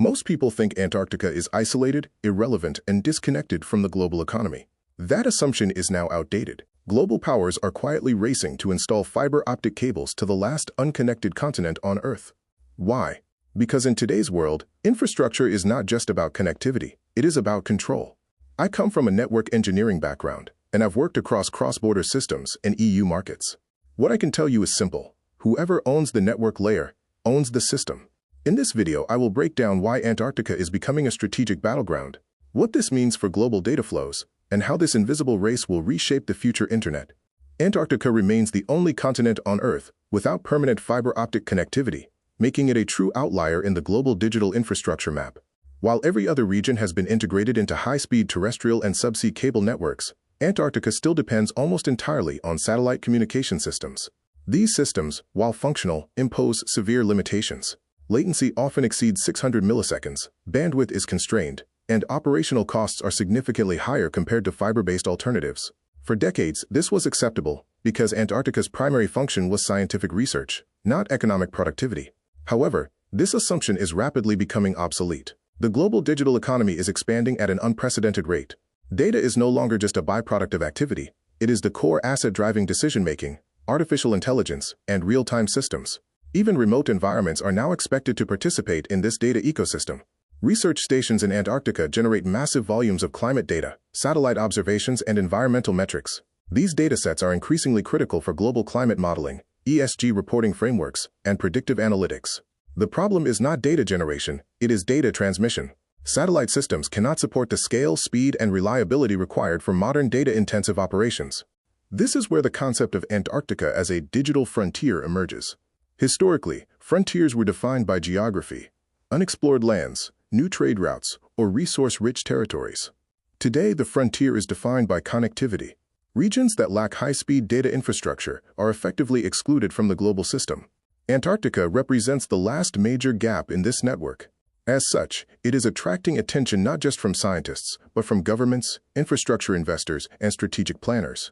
Most people think Antarctica is isolated, irrelevant, and disconnected from the global economy. That assumption is now outdated. Global powers are quietly racing to install fiber optic cables to the last unconnected continent on Earth. Why? Because in today's world, infrastructure is not just about connectivity, it is about control. I come from a network engineering background, and I've worked across cross-border systems and EU markets. What I can tell you is simple. Whoever owns the network layer owns the system. In this video, I will break down why Antarctica is becoming a strategic battleground, what this means for global data flows, and how this invisible race will reshape the future internet. Antarctica remains the only continent on Earth without permanent fiber optic connectivity, making it a true outlier in the global digital infrastructure map. While every other region has been integrated into high-speed terrestrial and subsea cable networks, Antarctica still depends almost entirely on satellite communication systems. These systems, while functional, impose severe limitations. Latency often exceeds 600 milliseconds, bandwidth is constrained, and operational costs are significantly higher compared to fiber-based alternatives. For decades, this was acceptable because Antarctica's primary function was scientific research, not economic productivity. However, this assumption is rapidly becoming obsolete. The global digital economy is expanding at an unprecedented rate. Data is no longer just a byproduct of activity. It is the core asset driving decision-making, artificial intelligence, and real-time systems. Even remote environments are now expected to participate in this data ecosystem. Research stations in Antarctica generate massive volumes of climate data, satellite observations, and environmental metrics. These datasets are increasingly critical for global climate modeling, ESG reporting frameworks, and predictive analytics. The problem is not data generation, it is data transmission. Satellite systems cannot support the scale, speed, and reliability required for modern data-intensive operations. This is where the concept of Antarctica as a digital frontier emerges. Historically, frontiers were defined by geography, unexplored lands, new trade routes, or resource-rich territories. Today, the frontier is defined by connectivity. Regions that lack high-speed data infrastructure are effectively excluded from the global system. Antarctica represents the last major gap in this network. As such, it is attracting attention not just from scientists, but from governments, infrastructure investors, and strategic planners.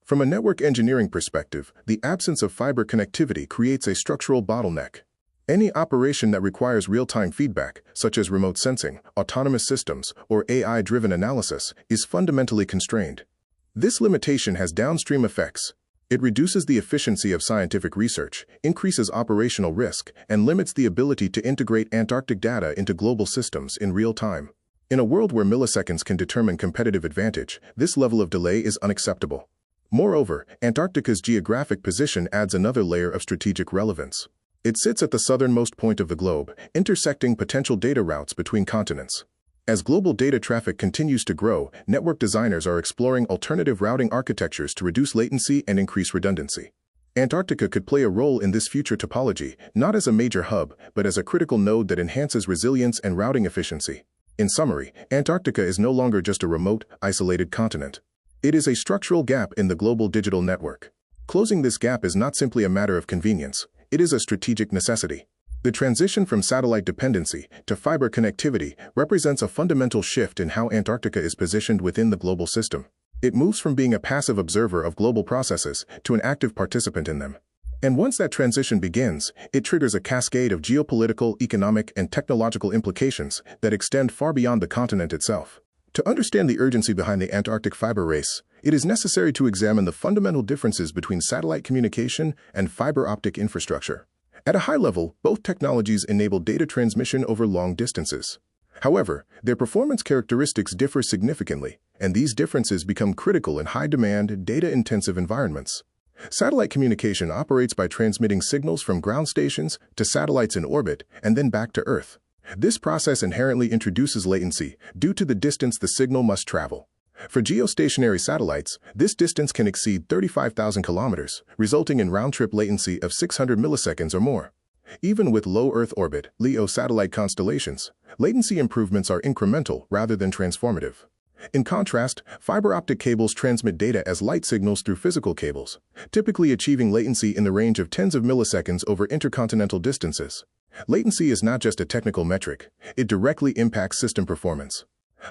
From a network engineering perspective, the absence of fiber connectivity creates a structural bottleneck. Any operation that requires real-time feedback, such as remote sensing, autonomous systems, or AI-driven analysis, is fundamentally constrained. This limitation has downstream effects. It reduces the efficiency of scientific research, increases operational risk, and limits the ability to integrate Antarctic data into global systems in real time. In a world where milliseconds can determine competitive advantage, this level of delay is unacceptable. Moreover, Antarctica's geographic position adds another layer of strategic relevance. It sits at the southernmost point of the globe, intersecting potential data routes between continents. As global data traffic continues to grow, network designers are exploring alternative routing architectures to reduce latency and increase redundancy. Antarctica could play a role in this future topology, not as a major hub, but as a critical node that enhances resilience and routing efficiency. In summary, Antarctica is no longer just a remote, isolated continent. It is a structural gap in the global digital network. Closing this gap is not simply a matter of convenience, it is a strategic necessity. The transition from satellite dependency to fiber connectivity represents a fundamental shift in how Antarctica is positioned within the global system. It moves from being a passive observer of global processes to an active participant in them. And once that transition begins, it triggers a cascade of geopolitical, economic, and technological implications that extend far beyond the continent itself. To understand the urgency behind the Antarctic fiber race, it is necessary to examine the fundamental differences between satellite communication and fiber optic infrastructure. At a high level, both technologies enable data transmission over long distances. However, their performance characteristics differ significantly, and these differences become critical in high-demand, data-intensive environments. Satellite communication operates by transmitting signals from ground stations to satellites in orbit and then back to Earth. This process inherently introduces latency due to the distance the signal must travel. For geostationary satellites, this distance can exceed 35,000 kilometers, resulting in round-trip latency of 600 milliseconds or more. Even with low Earth orbit, LEO satellite constellations, latency improvements are incremental rather than transformative. In contrast, fiber optic cables transmit data as light signals through physical cables, typically achieving latency in the range of tens of milliseconds over intercontinental distances. Latency is not just a technical metric, it directly impacts system performance.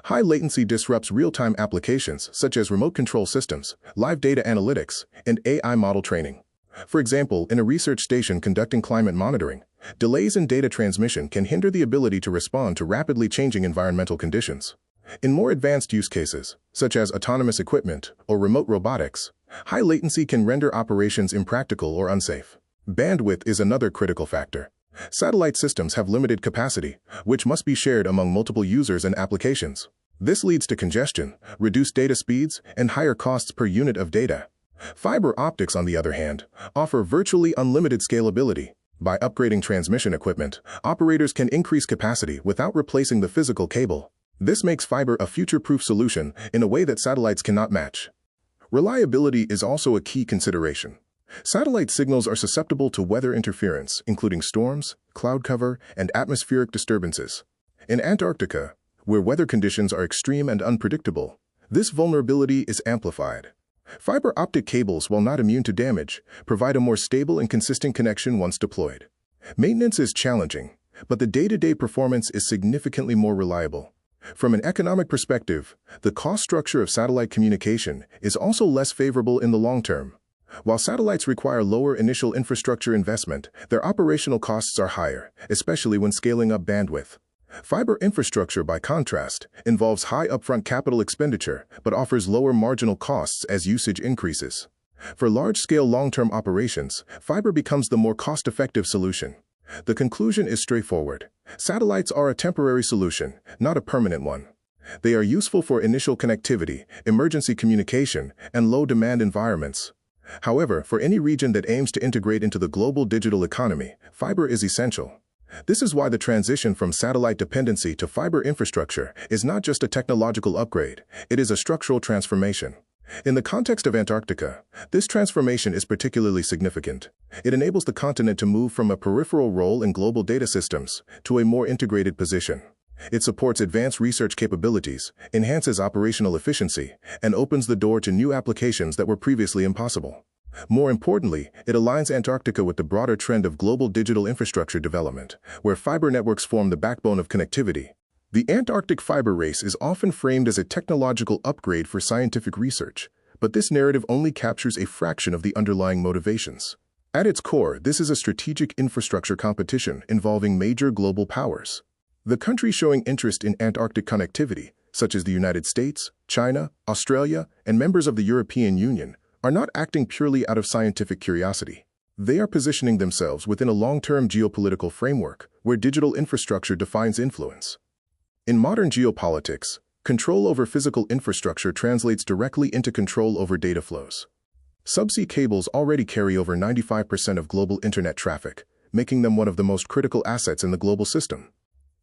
High latency disrupts real-time applications such as remote control systems, live data analytics, and AI model training. For example, in a research station conducting climate monitoring, delays in data transmission can hinder the ability to respond to rapidly changing environmental conditions. In more advanced use cases, such as autonomous equipment or remote robotics, high latency can render operations impractical or unsafe. Bandwidth is another critical factor. Satellite systems have limited capacity, which must be shared among multiple users and applications. This leads to congestion, reduced data speeds, and higher costs per unit of data. Fiber optics, on the other hand, offer virtually unlimited scalability. By upgrading transmission equipment, operators can increase capacity without replacing the physical cable. This makes fiber a future-proof solution in a way that satellites cannot match. Reliability is also a key consideration. Satellite signals are susceptible to weather interference, including storms, cloud cover, and atmospheric disturbances. In Antarctica, where weather conditions are extreme and unpredictable, this vulnerability is amplified. Fiber optic cables, while not immune to damage, provide a more stable and consistent connection once deployed. Maintenance is challenging, but the day-to-day performance is significantly more reliable. From an economic perspective, the cost structure of satellite communication is also less favorable in the long term. While satellites require lower initial infrastructure investment, their operational costs are higher, especially when scaling up bandwidth. Fiber infrastructure, by contrast, involves high upfront capital expenditure but offers lower marginal costs as usage increases. For large-scale long-term operations, fiber becomes the more cost-effective solution. The conclusion is straightforward. Satellites are a temporary solution, not a permanent one. They are useful for initial connectivity, emergency communication, and low-demand environments. However, for any region that aims to integrate into the global digital economy, fiber is essential. This is why the transition from satellite dependency to fiber infrastructure is not just a technological upgrade, it is a structural transformation. In the context of Antarctica, this transformation is particularly significant. It enables the continent to move from a peripheral role in global data systems to a more integrated position. It supports advanced research capabilities, enhances operational efficiency, and opens the door to new applications that were previously impossible. More importantly, it aligns Antarctica with the broader trend of global digital infrastructure development, where fiber networks form the backbone of connectivity. The Antarctic fiber race is often framed as a technological upgrade for scientific research, but this narrative only captures a fraction of the underlying motivations. At its core, this is a strategic infrastructure competition involving major global powers. The countries showing interest in Antarctic connectivity, such as the United States, China, Australia, and members of the European Union, are not acting purely out of scientific curiosity. They are positioning themselves within a long-term geopolitical framework where digital infrastructure defines influence. In modern geopolitics, control over physical infrastructure translates directly into control over data flows. Subsea cables already carry over 95% of global internet traffic, making them one of the most critical assets in the global system.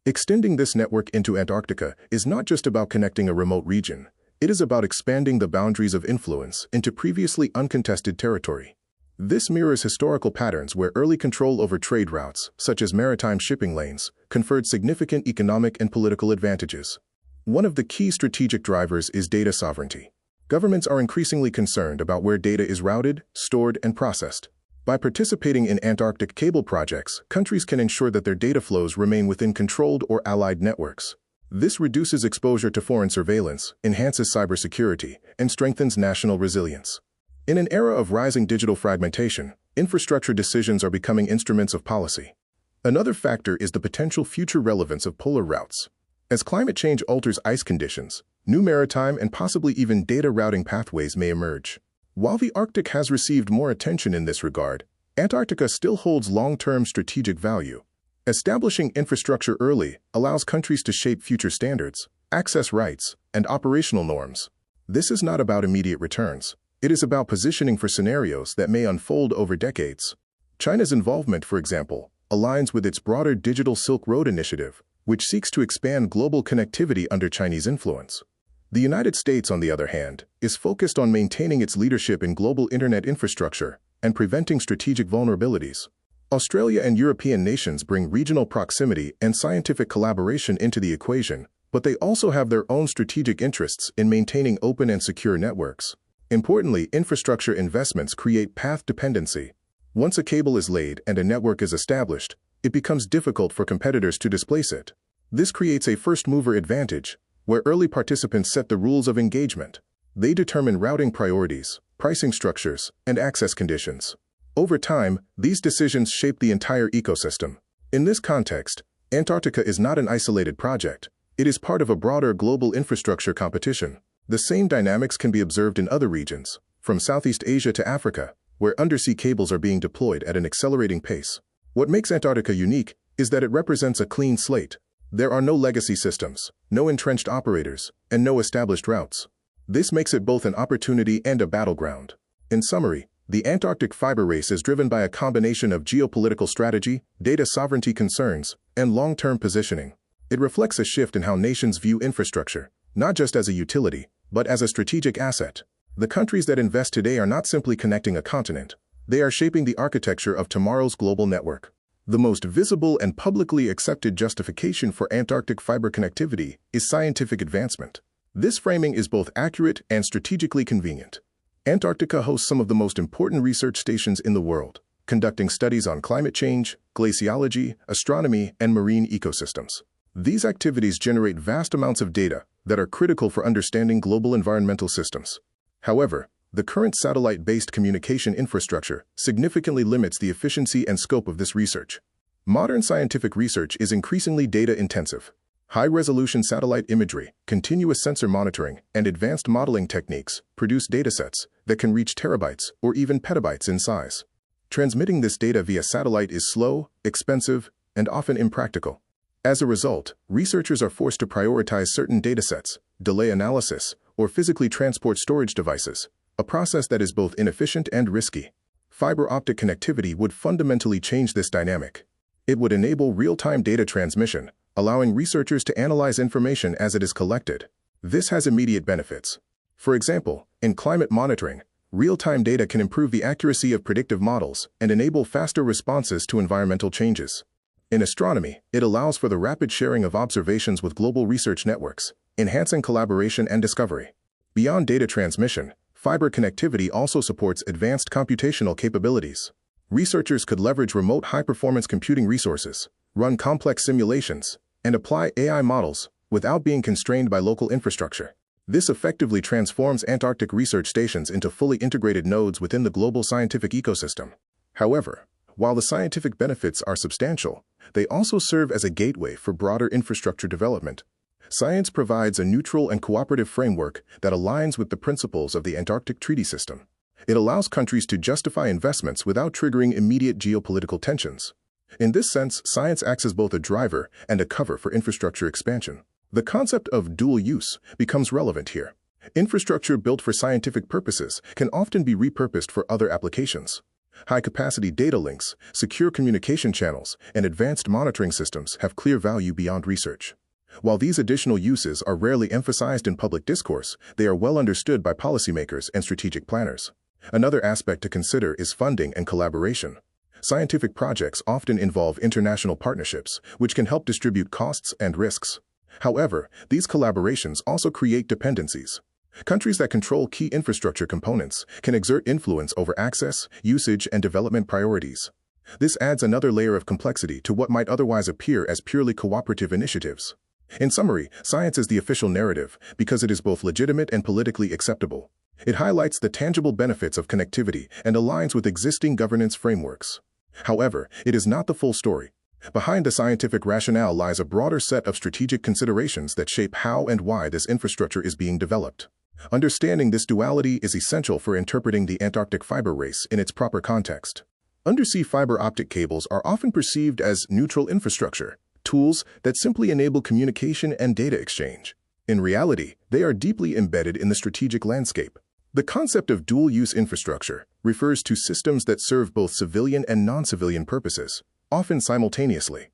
Extending this network into Antarctica is not just about connecting a remote region, it is about expanding the boundaries of influence into previously uncontested territory. This mirrors historical patterns where early control over trade routes, such as maritime shipping lanes, conferred significant economic and political advantages. One of the key strategic drivers is data sovereignty. Governments are increasingly concerned about where data is routed, stored, and processed. By participating in Antarctic cable projects, countries can ensure that their data flows remain within controlled or allied networks. This reduces exposure to foreign surveillance, enhances cybersecurity, and strengthens national resilience. In an era of rising digital fragmentation, infrastructure decisions are becoming instruments of policy. Another factor is the potential future relevance of polar routes. As climate change alters ice conditions, new maritime and possibly even data routing pathways may emerge. While the Arctic has received more attention in this regard, Antarctica still holds long-term strategic value. Establishing infrastructure early allows countries to shape future standards, access rights, and operational norms. This is not about immediate returns. It is about positioning for scenarios that may unfold over decades. China's involvement, for example, aligns with its broader Digital Silk Road initiative, which seeks to expand global connectivity under Chinese influence. The United States, on the other hand, is focused on maintaining its leadership in global internet infrastructure and preventing strategic vulnerabilities. Australia and European nations bring regional proximity and scientific collaboration into the equation, but they also have their own strategic interests in maintaining open and secure networks. Importantly, infrastructure investments create path dependency. Once a cable is laid and a network is established, it becomes difficult for competitors to displace it. This creates a first-mover advantage, where early participants set the rules of engagement. They determine routing priorities, pricing structures, and access conditions. Over time, these decisions shape the entire ecosystem. In this context, Antarctica is not an isolated project. It is part of a broader global infrastructure competition. The same dynamics can be observed in other regions, from Southeast Asia to Africa, where undersea cables are being deployed at an accelerating pace. What makes Antarctica unique is that it represents a clean slate. There are no legacy systems, no entrenched operators, and no established routes. This makes it both an opportunity and a battleground. In summary, the Antarctic fiber race is driven by a combination of geopolitical strategy, data sovereignty concerns, and long-term positioning. It reflects a shift in how nations view infrastructure, not just as a utility, but as a strategic asset. The countries that invest today are not simply connecting a continent. They are shaping the architecture of tomorrow's global network. The most visible and publicly accepted justification for Antarctic fiber connectivity is scientific advancement. This framing is both accurate and strategically convenient. Antarctica hosts some of the most important research stations in the world, conducting studies on climate change, glaciology, astronomy, and marine ecosystems. These activities generate vast amounts of data that are critical for understanding global environmental systems. However, the current satellite-based communication infrastructure significantly limits the efficiency and scope of this research. Modern scientific research is increasingly data-intensive. High-resolution satellite imagery, continuous sensor monitoring, and advanced modeling techniques produce datasets that can reach terabytes or even petabytes in size. Transmitting this data via satellite is slow, expensive, and often impractical. As a result, researchers are forced to prioritize certain datasets, delay analysis, or physically transport storage devices, a process that is both inefficient and risky. Fiber optic connectivity would fundamentally change this dynamic. It would enable real-time data transmission, allowing researchers to analyze information as it is collected. This has immediate benefits. For example, in climate monitoring, real-time data can improve the accuracy of predictive models and enable faster responses to environmental changes. In astronomy, it allows for the rapid sharing of observations with global research networks, enhancing collaboration and discovery. Beyond data transmission, fiber connectivity also supports advanced computational capabilities. Researchers could leverage remote high-performance computing resources, run complex simulations, and apply AI models without being constrained by local infrastructure. This effectively transforms Antarctic research stations into fully integrated nodes within the global scientific ecosystem. However, while the scientific benefits are substantial, they also serve as a gateway for broader infrastructure development. Science provides a neutral and cooperative framework that aligns with the principles of the Antarctic Treaty System. It allows countries to justify investments without triggering immediate geopolitical tensions. In this sense, science acts as both a driver and a cover for infrastructure expansion. The concept of dual use becomes relevant here. Infrastructure built for scientific purposes can often be repurposed for other applications. High-capacity data links, secure communication channels, and advanced monitoring systems have clear value beyond research. While these additional uses are rarely emphasized in public discourse, they are well understood by policymakers and strategic planners. Another aspect to consider is funding and collaboration. Scientific projects often involve international partnerships, which can help distribute costs and risks. However, these collaborations also create dependencies. Countries that control key infrastructure components can exert influence over access, usage, and development priorities. This adds another layer of complexity to what might otherwise appear as purely cooperative initiatives. In summary, science is the official narrative because it is both legitimate and politically acceptable. It highlights the tangible benefits of connectivity and aligns with existing governance frameworks. However, it is not the full story. Behind the scientific rationale lies a broader set of strategic considerations that shape how and why this infrastructure is being developed. Understanding this duality is essential for interpreting the Antarctic fiber race in its proper context. Undersea fiber optic cables are often perceived as neutral infrastructure, tools that simply enable communication and data exchange. In reality, they are deeply embedded in the strategic landscape. The concept of dual-use infrastructure refers to systems that serve both civilian and non-civilian purposes, often simultaneously.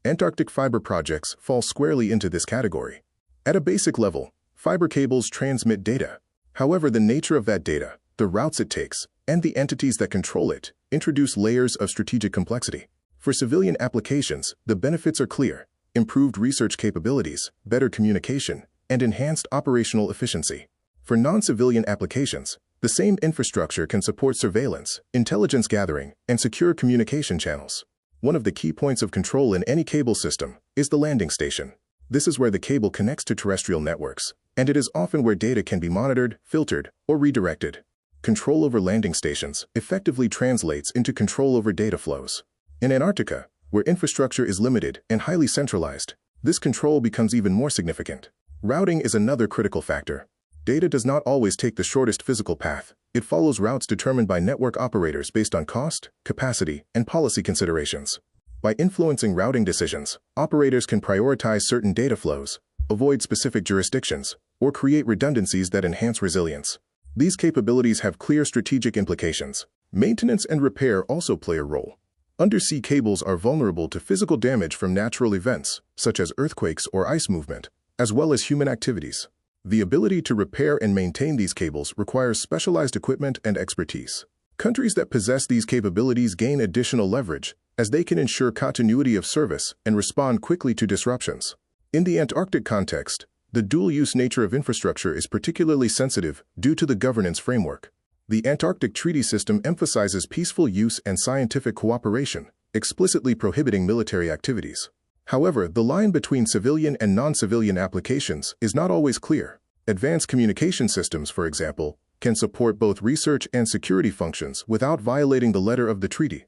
Antarctic fiber projects fall squarely into this category. At a basic level, fiber cables transmit data. However, the nature of that data, the routes it takes, and the entities that control it introduce layers of strategic complexity. For civilian applications, the benefits are clear: improved research capabilities, better communication, and enhanced operational efficiency. For non-civilian applications, the same infrastructure can support surveillance, intelligence gathering, and secure communication channels. One of the key points of control in any cable system is the landing station. This is where the cable connects to terrestrial networks, and it is often where data can be monitored, filtered, or redirected. Control over landing stations effectively translates into control over data flows. In Antarctica, where infrastructure is limited and highly centralized, this control becomes even more significant. Routing is another critical factor. Data does not always take the shortest physical path. It follows routes determined by network operators based on cost, capacity, and policy considerations. By influencing routing decisions, operators can prioritize certain data flows, avoid specific jurisdictions, or create redundancies that enhance resilience. These capabilities have clear strategic implications. Maintenance and repair also play a role. Undersea cables are vulnerable to physical damage from natural events, such as earthquakes or ice movement, as well as human activities. The ability to repair and maintain these cables requires specialized equipment and expertise. Countries that possess these capabilities gain additional leverage, as they can ensure continuity of service and respond quickly to disruptions. In the Antarctic context, the dual-use nature of infrastructure is particularly sensitive due to the governance framework. The Antarctic Treaty System emphasizes peaceful use and scientific cooperation, explicitly prohibiting military activities. However, the line between civilian and non-civilian applications is not always clear. Advanced communication systems, for example, can support both research and security functions without violating the letter of the treaty.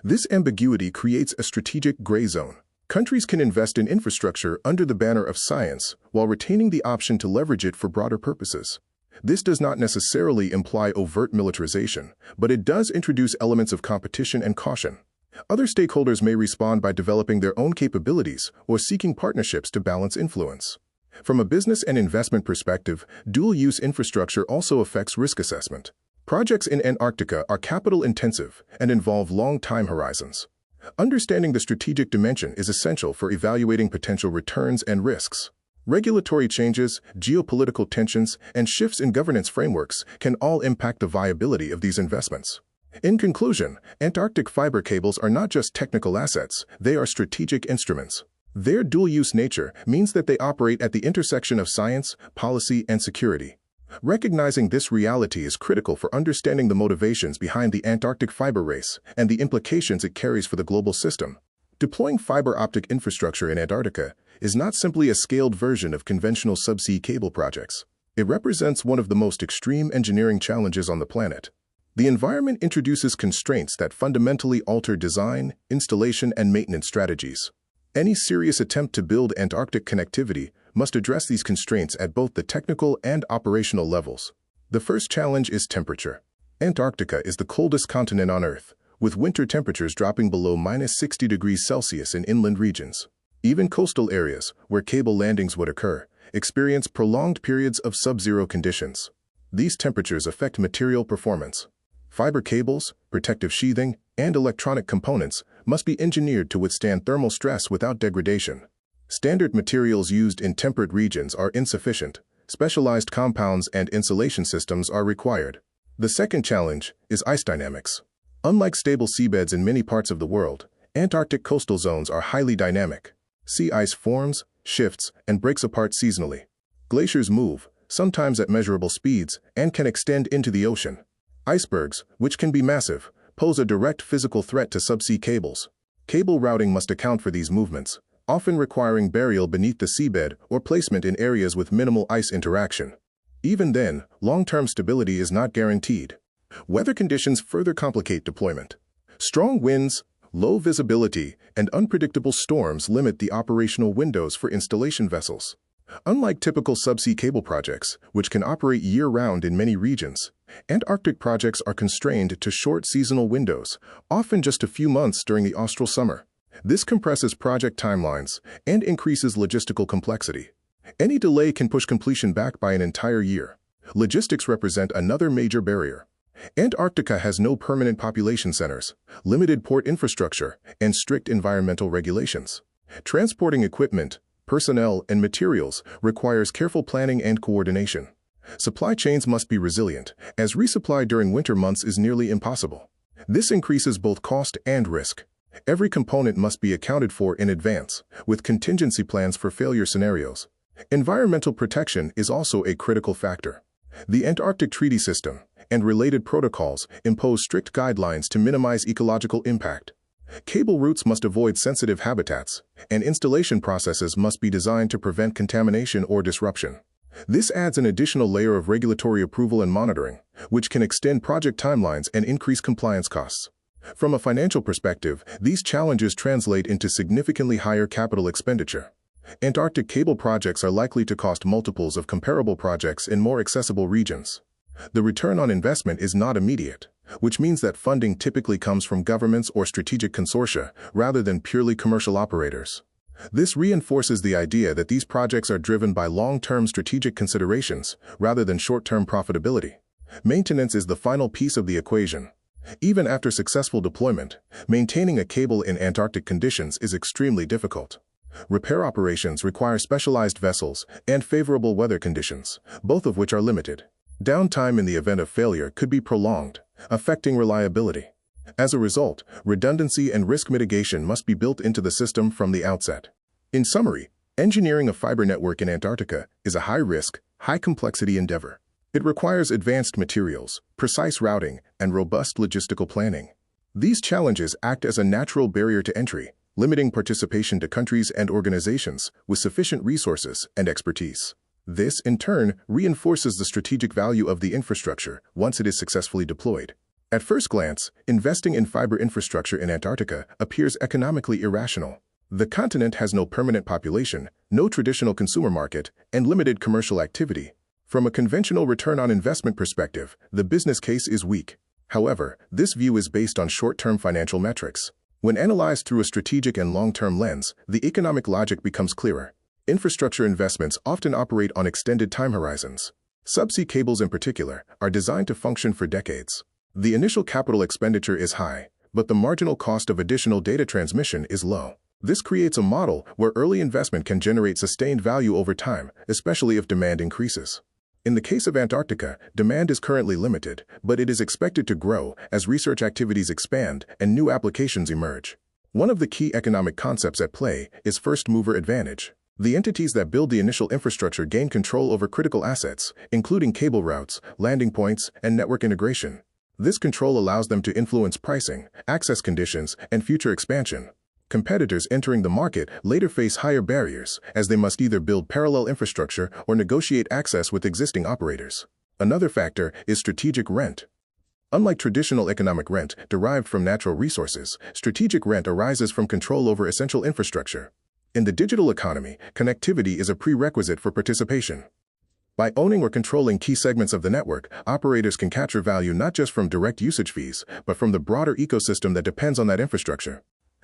This ambiguity creates a strategic gray zone. Countries can invest in infrastructure under the banner of science while retaining the option to leverage it for broader purposes. This does not necessarily imply overt militarization, but it does introduce elements of competition and caution. Other stakeholders may respond by developing their own capabilities or seeking partnerships to balance influence. From a business and investment perspective, dual-use infrastructure also affects risk assessment. Projects in Antarctica are capital-intensive and involve long time horizons. Understanding the strategic dimension is essential for evaluating potential returns and risks. Regulatory changes, geopolitical tensions, and shifts in governance frameworks can all impact the viability of these investments. In conclusion, Antarctic fiber cables are not just technical assets, they are strategic instruments. Their dual-use nature means that they operate at the intersection of science, policy, and security. Recognizing this reality is critical for understanding the motivations behind the Antarctic fiber race and the implications it carries for the global system. Deploying fiber optic infrastructure in Antarctica is not simply a scaled version of conventional subsea cable projects. It represents one of the most extreme engineering challenges on the planet. The environment introduces constraints that fundamentally alter design, installation, and maintenance strategies. Any serious attempt to build Antarctic connectivity must address these constraints at both the technical and operational levels. The first challenge is temperature. Antarctica is the coldest continent on Earth, with winter temperatures dropping below -60 degrees Celsius in inland regions. Even coastal areas, where cable landings would occur, experience prolonged periods of sub-zero conditions. These temperatures affect material performance. Fiber cables, protective sheathing, and electronic components must be engineered to withstand thermal stress without degradation. Standard materials used in temperate regions are insufficient. Specialized compounds and insulation systems are required. The second challenge is ice dynamics. Unlike stable seabeds in many parts of the world, Antarctic coastal zones are highly dynamic. Sea ice forms, shifts, and breaks apart seasonally. Glaciers move, sometimes at measurable speeds, and can extend into the ocean. Icebergs, which can be massive, pose a direct physical threat to subsea cables. Cable routing must account for these movements, often requiring burial beneath the seabed or placement in areas with minimal ice interaction. Even then, long-term stability is not guaranteed. Weather conditions further complicate deployment. Strong winds, low visibility, and unpredictable storms limit the operational windows for installation vessels. Unlike typical subsea cable projects, which can operate year-round in many regions, Antarctic projects are constrained to short seasonal windows, often just a few months during the austral summer. This compresses project timelines and increases logistical complexity. Any delay can push completion back by an entire year. Logistics represent another major barrier. Antarctica has no permanent population centers, limited port infrastructure, and strict environmental regulations. Transporting equipment, personnel, and materials requires careful planning and coordination. Supply chains must be resilient, as resupply during winter months is nearly impossible. This increases both cost and risk. Every component must be accounted for in advance, with contingency plans for failure scenarios. Environmental protection is also a critical factor. The Antarctic Treaty System and related protocols impose strict guidelines to minimize ecological impact. Cable routes must avoid sensitive habitats, and installation processes must be designed to prevent contamination or disruption. This adds an additional layer of regulatory approval and monitoring, which can extend project timelines and increase compliance costs. From a financial perspective, these challenges translate into significantly higher capital expenditure. Antarctic cable projects are likely to cost multiples of comparable projects in more accessible regions. The return on investment is not immediate, which means that funding typically comes from governments or strategic consortia rather than purely commercial operators. This reinforces the idea that these projects are driven by long-term strategic considerations rather than short-term profitability. Maintenance is the final piece of the equation. Even after successful deployment, maintaining a cable in Antarctic conditions is extremely difficult. Repair operations require specialized vessels and favorable weather conditions, both of which are limited. Downtime in the event of failure could be prolonged, affecting reliability. As a result, redundancy and risk mitigation must be built into the system from the outset. In summary, engineering a fiber network in Antarctica is a high-risk, high-complexity endeavor. It requires advanced materials, precise routing, and robust logistical planning. These challenges act as a natural barrier to entry, limiting participation to countries and organizations with sufficient resources and expertise. This, in turn, reinforces the strategic value of the infrastructure once it is successfully deployed. At first glance, investing in fiber infrastructure in Antarctica appears economically irrational. The continent has no permanent population, no traditional consumer market, and limited commercial activity. From a conventional return on investment perspective, the business case is weak. However, this view is based on short-term financial metrics. When analyzed through a strategic and long-term lens, the economic logic becomes clearer. Infrastructure investments often operate on extended time horizons. Subsea cables in particular are designed to function for decades. The initial capital expenditure is high, but the marginal cost of additional data transmission is low. This creates a model where early investment can generate sustained value over time, especially if demand increases. In the case of Antarctica, demand is currently limited, but it is expected to grow as research activities expand and new applications emerge. One of the key economic concepts at play is first-mover advantage. The entities that build the initial infrastructure gain control over critical assets, including cable routes, landing points, and network integration. This control allows them to influence pricing, access conditions, and future expansion. Competitors entering the market later face higher barriers, as they must either build parallel infrastructure or negotiate access with existing operators. Another factor is strategic rent. Unlike traditional economic rent derived from natural resources, strategic rent arises from control over essential infrastructure. In the digital economy, connectivity is a prerequisite for participation. By owning or controlling key segments of the network, operators can capture value not just from direct usage fees, but from the broader ecosystem that depends on that infrastructure.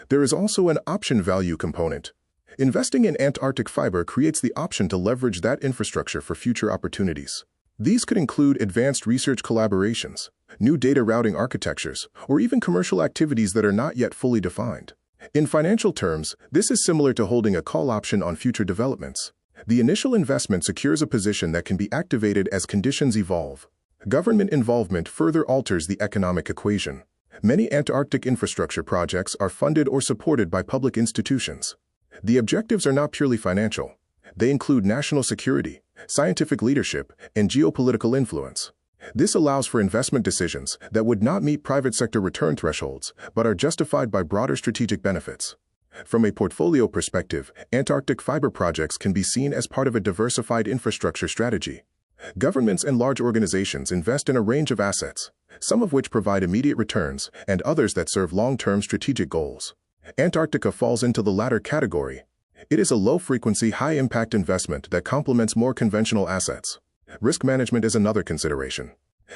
There is also an option value component. Investing in Antarctic fiber creates the option to leverage that infrastructure for future opportunities. These could include advanced research collaborations, new data routing architectures, or even commercial activities that are not yet fully defined. In financial terms, this is similar to holding a call option on future developments. The initial investment secures a position that can be activated as conditions evolve. Government involvement further alters the economic equation. Many Antarctic infrastructure projects are funded or supported by public institutions. The objectives are not purely financial. They include national security, scientific leadership, and geopolitical influence. This allows for investment decisions that would not meet private sector return thresholds, but are justified by broader strategic benefits. From a portfolio perspective, Antarctic fiber projects can be seen as part of a diversified infrastructure strategy. Governments and large organizations invest in a range of assets, some of which provide immediate returns and others that serve long-term strategic goals. Antarctica falls into the latter category. It is a low-frequency, high-impact investment that complements more conventional assets. Risk management is another consideration.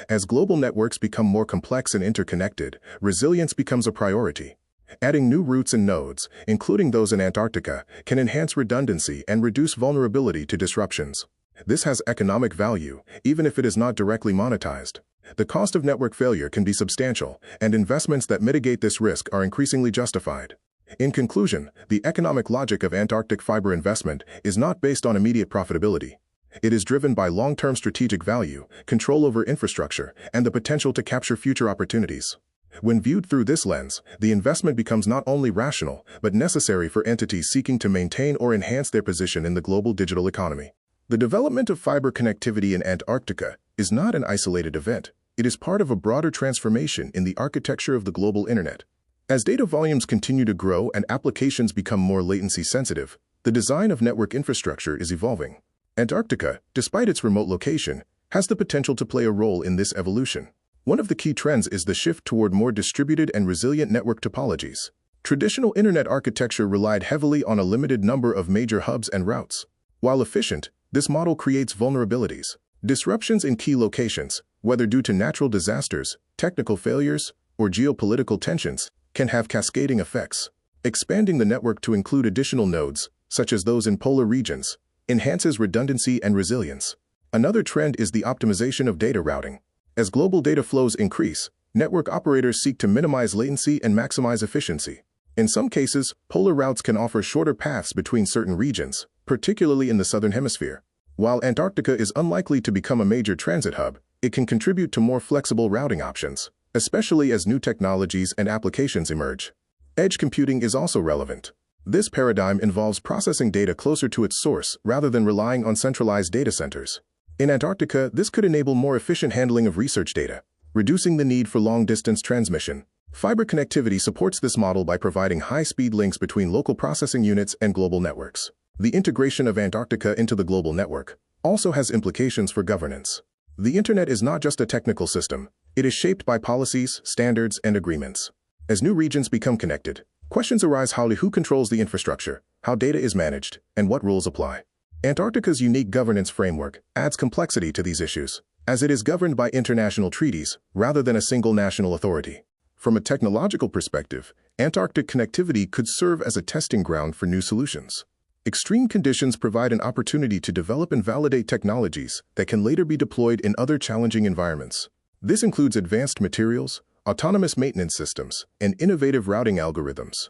As global networks become more complex and interconnected, resilience becomes a priority. Adding new routes and nodes, including those in Antarctica, can enhance redundancy and reduce vulnerability to disruptions. This has economic value, even if it is not directly monetized. The cost of network failure can be substantial, and investments that mitigate this risk are increasingly justified. In conclusion, the economic logic of Antarctic fiber investment is not based on immediate profitability. It is driven by long-term strategic value, control over infrastructure, and the potential to capture future opportunities. When viewed through this lens, the investment becomes not only rational, but necessary for entities seeking to maintain or enhance their position in the global digital economy. The development of fiber connectivity in Antarctica is not an isolated event. It is part of a broader transformation in the architecture of the global internet. As data volumes continue to grow and applications become more latency sensitive, the design of network infrastructure is evolving. Antarctica, despite its remote location, has the potential to play a role in this evolution. One of the key trends is the shift toward more distributed and resilient network topologies. Traditional internet architecture relied heavily on a limited number of major hubs and routes. While efficient, this model creates vulnerabilities. Disruptions in key locations, whether due to natural disasters, technical failures, or geopolitical tensions, can have cascading effects. Expanding the network to include additional nodes, such as those in polar regions, enhances redundancy and resilience. Another trend is the optimization of data routing. As global data flows increase, network operators seek to minimize latency and maximize efficiency. In some cases, polar routes can offer shorter paths between certain regions, particularly in the southern hemisphere. While Antarctica is unlikely to become a major transit hub, it can contribute to more flexible routing options, especially as new technologies and applications emerge. Edge computing is also relevant. This paradigm involves processing data closer to its source rather than relying on centralized data centers. In Antarctica, this could enable more efficient handling of research data, reducing the need for long-distance transmission. Fiber connectivity supports this model by providing high-speed links between local processing units and global networks. The integration of Antarctica into the global network also has implications for governance. The Internet is not just a technical system. It is shaped by policies, standards, and agreements. As new regions become connected, questions arise who controls the infrastructure, how data is managed, and what rules apply. Antarctica's unique governance framework adds complexity to these issues, as it is governed by international treaties rather than a single national authority. From a technological perspective, Antarctic connectivity could serve as a testing ground for new solutions. Extreme conditions provide an opportunity to develop and validate technologies that can later be deployed in other challenging environments. This includes advanced materials, autonomous maintenance systems, and innovative routing algorithms.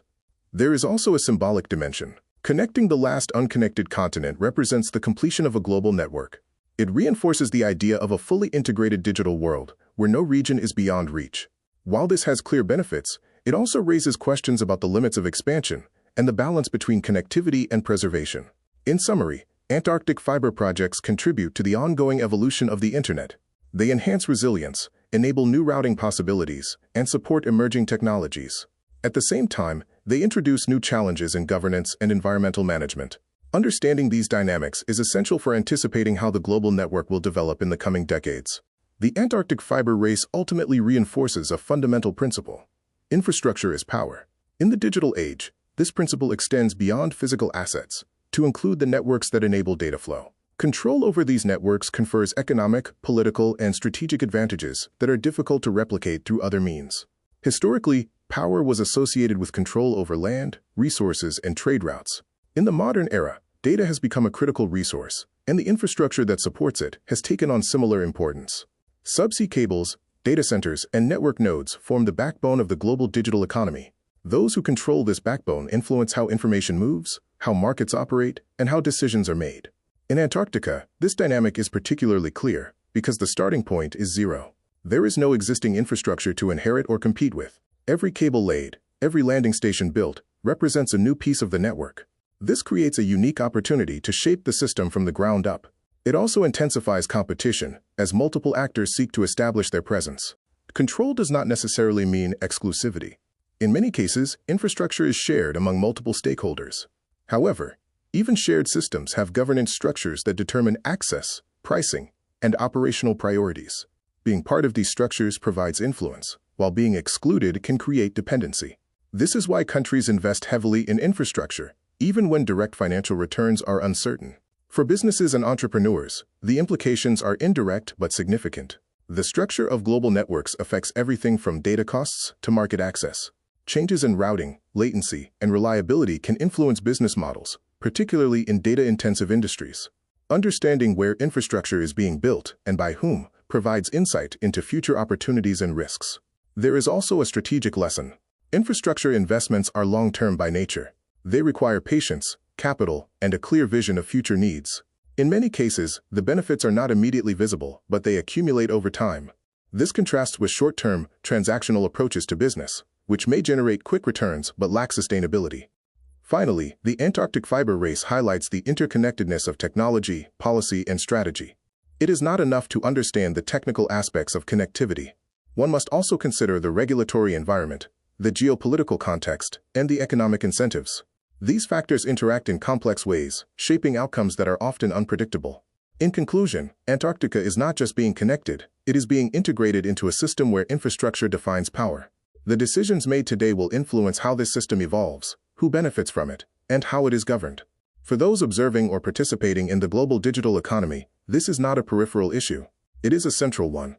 There is also a symbolic dimension. Connecting the last unconnected continent represents the completion of a global network. It reinforces the idea of a fully integrated digital world, where no region is beyond reach. While this has clear benefits, it also raises questions about the limits of expansion and the balance between connectivity and preservation. In summary, Antarctic fiber projects contribute to the ongoing evolution of the Internet. They enhance resilience, enable new routing possibilities, and support emerging technologies. At the same time, they introduce new challenges in governance and environmental management. Understanding these dynamics is essential for anticipating how the global network will develop in the coming decades. The Antarctic fiber race ultimately reinforces a fundamental principle. Infrastructure is power. In the digital age, this principle extends beyond physical assets to include the networks that enable data flow. Control over these networks confers economic, political, and strategic advantages that are difficult to replicate through other means. Historically, power was associated with control over land, resources, and trade routes. In the modern era, data has become a critical resource, and the infrastructure that supports it has taken on similar importance. Subsea cables, data centers, and network nodes form the backbone of the global digital economy. Those who control this backbone influence how information moves, how markets operate, and how decisions are made. In Antarctica, this dynamic is particularly clear because the starting point is zero. There is no existing infrastructure to inherit or compete with. Every cable laid, every landing station built, represents a new piece of the network. This creates a unique opportunity to shape the system from the ground up. It also intensifies competition as multiple actors seek to establish their presence. Control does not necessarily mean exclusivity. In many cases, infrastructure is shared among multiple stakeholders. However, even shared systems have governance structures that determine access, pricing, and operational priorities. Being part of these structures provides influence, while being excluded can create dependency. This is why countries invest heavily in infrastructure, even when direct financial returns are uncertain. For businesses and entrepreneurs, the implications are indirect but significant. The structure of global networks affects everything from data costs to market access. Changes in routing, latency, and reliability can influence business models, particularly in data-intensive industries. Understanding where infrastructure is being built and by whom provides insight into future opportunities and risks. There is also a strategic lesson. Infrastructure investments are long-term by nature. They require patience, capital, and a clear vision of future needs. In many cases, the benefits are not immediately visible, but they accumulate over time. This contrasts with short-term, transactional approaches to business, which may generate quick returns but lack sustainability. Finally, the Antarctic fiber race highlights the interconnectedness of technology, policy, and strategy. It is not enough to understand the technical aspects of connectivity. One must also consider the regulatory environment, the geopolitical context, and the economic incentives. These factors interact in complex ways, shaping outcomes that are often unpredictable. In conclusion, Antarctica is not just being connected, it is being integrated into a system where infrastructure defines power. The decisions made today will influence how this system evolves, who benefits from it, and how it is governed. For those observing or participating in the global digital economy, this is not a peripheral issue. It is a central one.